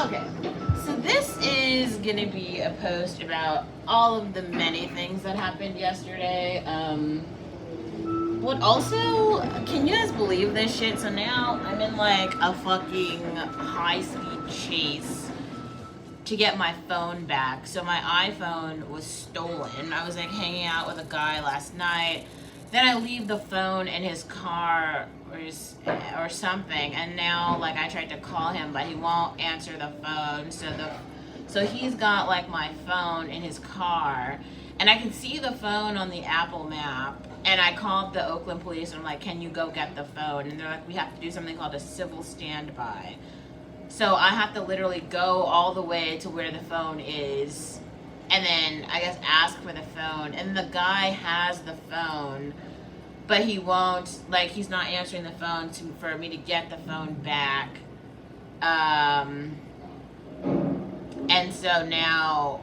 Okay, so this is gonna be a post about all of the many things that happened yesterday. But also, can you guys believe this shit? So now I'm in like a fucking high speed chase to get my phone back. So my iPhone was stolen. I was like hanging out with a guy last night. Then I leave the phone in his car or something, and now like I tried to call him, but he won't answer the phone. So he's got like my phone in his car, and I can see the phone on the Apple map. And I called the Oakland police and I'm like, can you go get the phone? And they're like, we have to do something called a civil standby. So I have to literally go all the way to where the phone is and then I guess ask for the phone. And the guy has the phone, but he won't, like, he's not answering the phone for me to get the phone back. And so now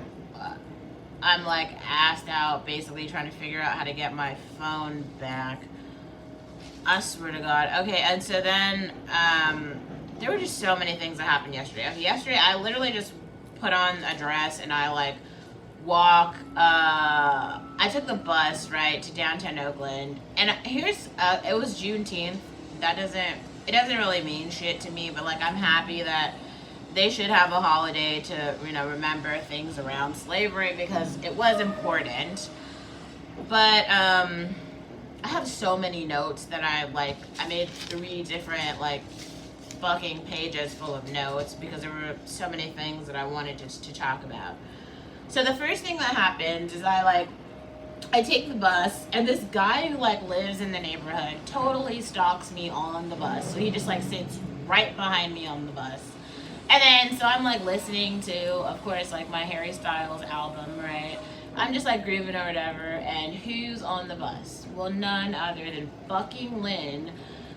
I'm like assed out, basically trying to figure out how to get my phone back. I swear to God. Okay, and so then there were just so many things that happened yesterday. Okay, yesterday I literally just put on a dress and I like walk. I took the bus right to downtown Oakland, and here's it was Juneteenth. It doesn't really mean shit to me, but like I'm happy that they should have a holiday to, you know, remember things around slavery because it was important. But I have so many notes that I made 3 different like fucking pages full of notes because there were so many things that I wanted to talk about. So the first thing that happened is I take the bus, and this guy who like lives in the neighborhood totally stalks me on the bus. So he just like sits right behind me on the bus. And then, so I'm like listening to, of course, like my Harry Styles album, right? I'm just like grooving or whatever, and who's on the bus? Well, none other than fucking Lynn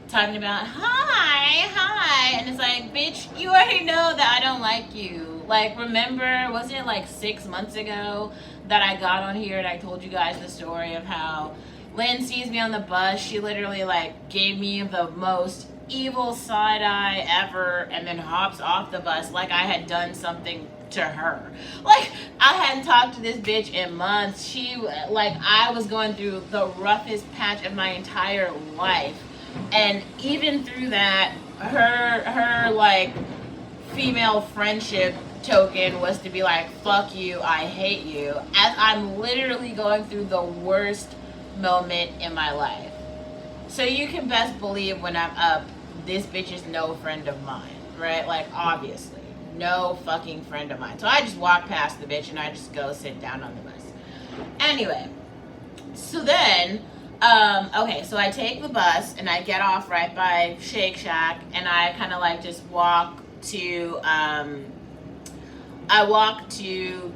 talking about, hi, and it's like, bitch, you already know that I don't like you. Like, remember, wasn't it like 6 months ago that I got on here and I told you guys the story of how Lynn sees me on the bus, she literally like gave me the most evil side eye ever and then hops off the bus like I had done something to her. Like I hadn't talked to this bitch in months. She like I was going through the roughest patch of my entire life, and even through that her like female friendship token was to be like, fuck you, I hate you, as I'm literally going through the worst moment in my life. So you can best believe when I'm up, this bitch is no friend of mine, right? Like, obviously, no fucking friend of mine. So I just walk past the bitch and I just go sit down on the bus. Anyway, so then, okay, so I take the bus and I get off right by Shake Shack and I kind of like just walk to,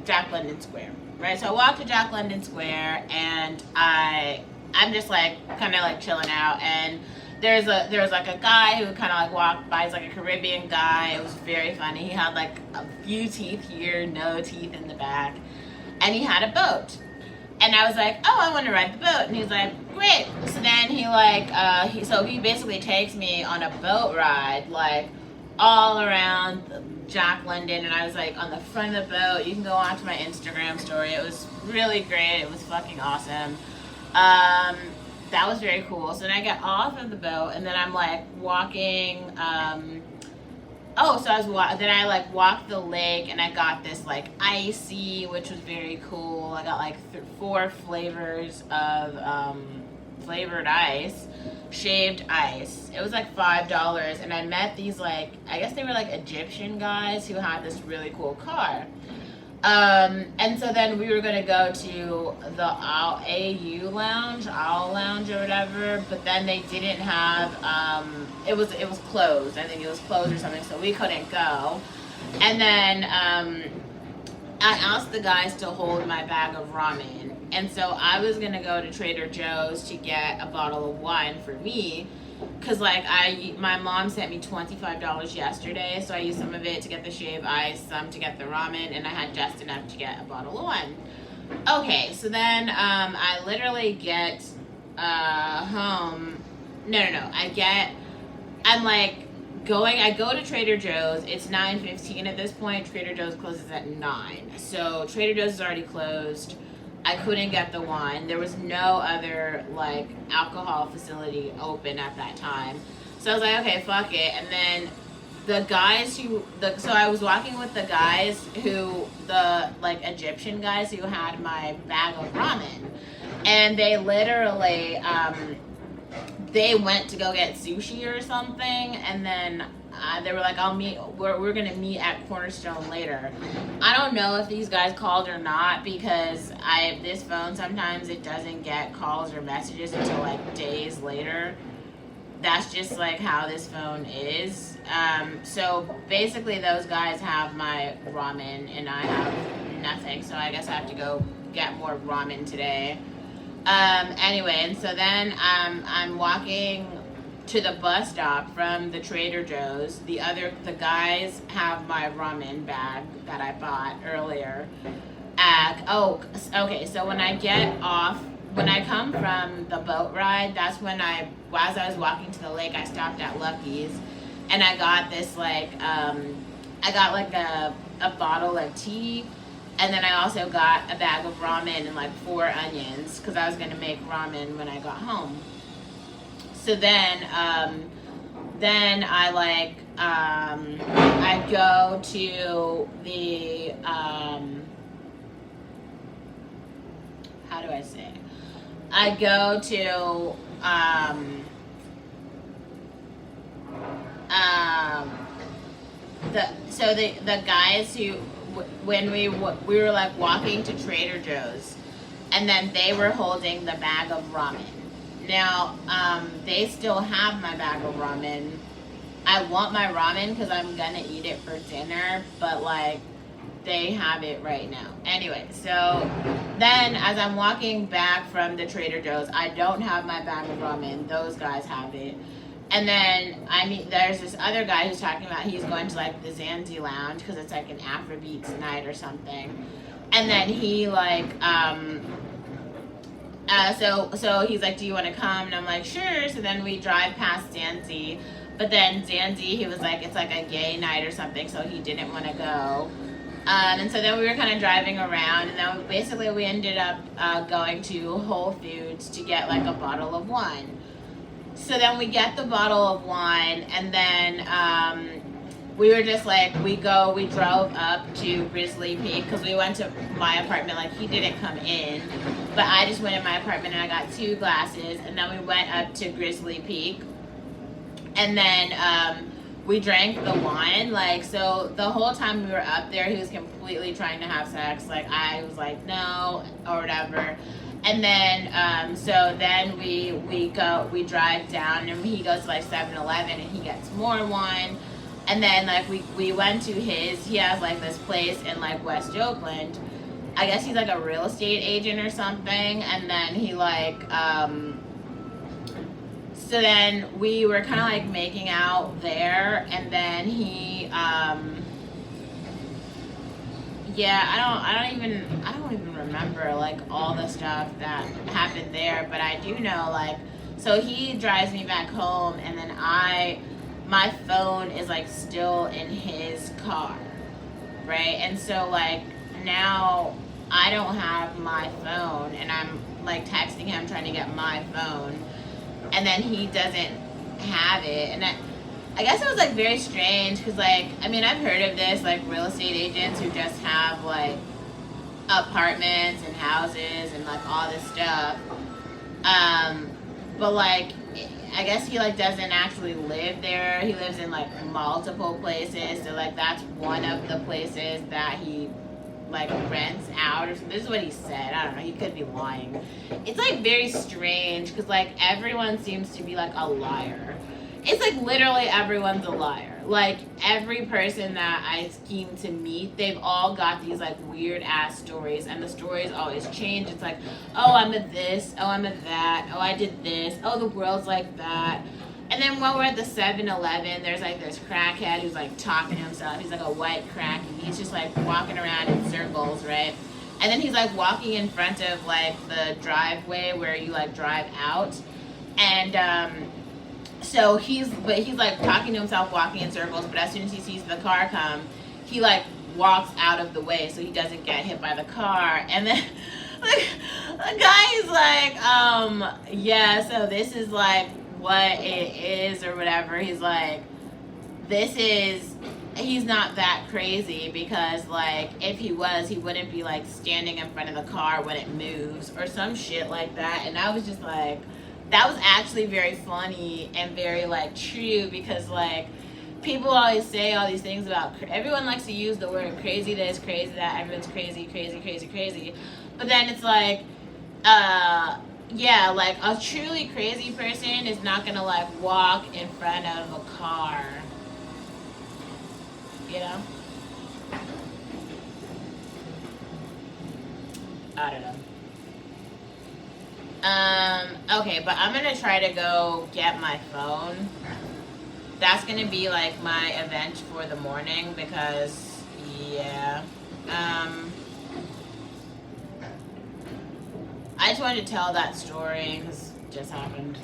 Jack London Square, right? So I walk to Jack London Square and I'm just like kind of like chilling out, and there was like a guy who kind of like walked by. He's like a Caribbean guy. It was very funny. He had like a few teeth here, no teeth in the back, and he had a boat. And I was like, oh, I want to ride the boat. And he's like, great. So then he like he basically takes me on a boat ride like all around Jack London, and I was like on the front of the boat. You can go onto my Instagram story. It was really great. It was fucking awesome. That was very cool. So then I get off of the boat and then I'm like walking, then I like walked the lake and I got this like icy, which was very cool. I got like 4 flavors of flavored ice, shaved ice. It was like $5, and I met these like, I guess they were like Egyptian guys who had this really cool car. And so then we were gonna go to the Owl Lounge or whatever, but then they didn't have, it was closed. I think it was closed or something, so we couldn't go. And then, I asked the guys to hold my bag of ramen, and so I was gonna go to Trader Joe's to get a bottle of wine for me. Cause like my mom sent me $25 yesterday, so I used some of it to get the shave ice, some to get the ramen, and I had just enough to get a bottle of wine. Okay, so then I literally get home. No. I'm like I go to Trader Joe's. It's 9:15 at this point. Trader Joe's closes at 9. So Trader Joe's is already closed. I couldn't get the wine. There was no other like alcohol facility open at that time. So I was like, okay, fuck it. And then the guys so I was walking with the guys the like Egyptian guys who had my bag of ramen. And they literally, they went to go get sushi or something, and then they were like, we're gonna meet at Cornerstone later. I don't know if these guys called or not, because this phone, sometimes it doesn't get calls or messages until like days later. That's just like how this phone is. So basically those guys have my ramen and I have nothing, so I guess I have to go get more ramen today. Anyway, and so then I'm walking to the bus stop from the Trader Joe's. The guys have my ramen bag that I bought earlier. Okay, so when I come from the boat ride, that's when as I was walking to the lake, I stopped at Lucky's, and I got this like, I got like a bottle of tea, and then I also got a bag of ramen and like 4 onions, because I was going to make ramen when I got home. So then I like, I go to the, how do I say? I go to, the guys who, when we were like walking to Trader Joe's, and then they were holding the bag of ramen. Now, they still have my bag of ramen. I want my ramen because I'm gonna eat it for dinner, but like, they have it right now. Anyway, so then as I'm walking back from the Trader Joe's, I don't have my bag of ramen. Those guys have it. And then, there's this other guy who's talking about he's going to like the Zanzi Lounge because it's like an Afrobeats night or something. And then he like, so he's like, do you want to come? And I'm like, sure. So then we drive past Zanzi. But then Zanzi, he was like, it's like a gay night or something, so he didn't want to go. And so then we were kind of driving around, and then basically we ended up going to Whole Foods to get like a bottle of wine. So then we get the bottle of wine, and then we were just like, we drove up to Grizzly Peak, because we went to my apartment, like he didn't come in, but I just went in my apartment and I got 2 glasses, and then we went up to Grizzly Peak, and then we drank the wine. Like, so the whole time we were up there, he was completely trying to have sex. Like, I was like, no, or whatever. And then, so then we drive down, and he goes to like 7-Eleven and he gets more wine. And then like we went to he has like this place in like West Oakland. I guess he's like a real estate agent or something. And then he like, so then we were kind of like making out there, and then he, yeah, I don't even remember like all the stuff that happened there, but I do know like, so he drives me back home, and then my phone is like still in his car, right? And so like now I don't have my phone, and I'm like texting him trying to get my phone, and then he doesn't have it, and I guess it was like very strange, because like, I've heard of this, like real estate agents who just have like apartments and houses and like all this stuff, but like, I guess he like doesn't actually live there. He lives in like multiple places, so like that's one of the places that he like rents out, or something. This is what he said. I don't know, he could be lying. It's like very strange, because like everyone seems to be like a liar. It's like literally everyone's a liar. Like every person that I scheme to meet, they've all got these like weird ass stories, and the stories always change. It's like, oh, I'm a this, oh, I'm a that, oh, I did this, oh, the world's like that. And then when we're at the 7-Eleven, there's like this crackhead who's like talking to himself. He's like a white crack, and he's just like walking around in circles, right? And then he's like walking in front of like the driveway where you like drive out, and So he's like talking to himself, walking in circles. But as soon as he sees the car come, he like walks out of the way so he doesn't get hit by the car. And then like, the guy is like, yeah. So this is like what it is or whatever. He's like, this is. He's not that crazy because like if he was, he wouldn't be like standing in front of the car when it moves or some shit like that. And I was just like, that was actually very funny and very like true because like people always say all these things about everyone likes to use the word crazy this, crazy that, everyone's crazy, crazy, crazy, crazy. But then it's like, yeah, like a truly crazy person is not gonna like walk in front of a car. You know? I don't know. Okay, but I'm gonna try to go get my phone. That's gonna be like my event for the morning because, yeah. I just wanted to tell that story because it just happened.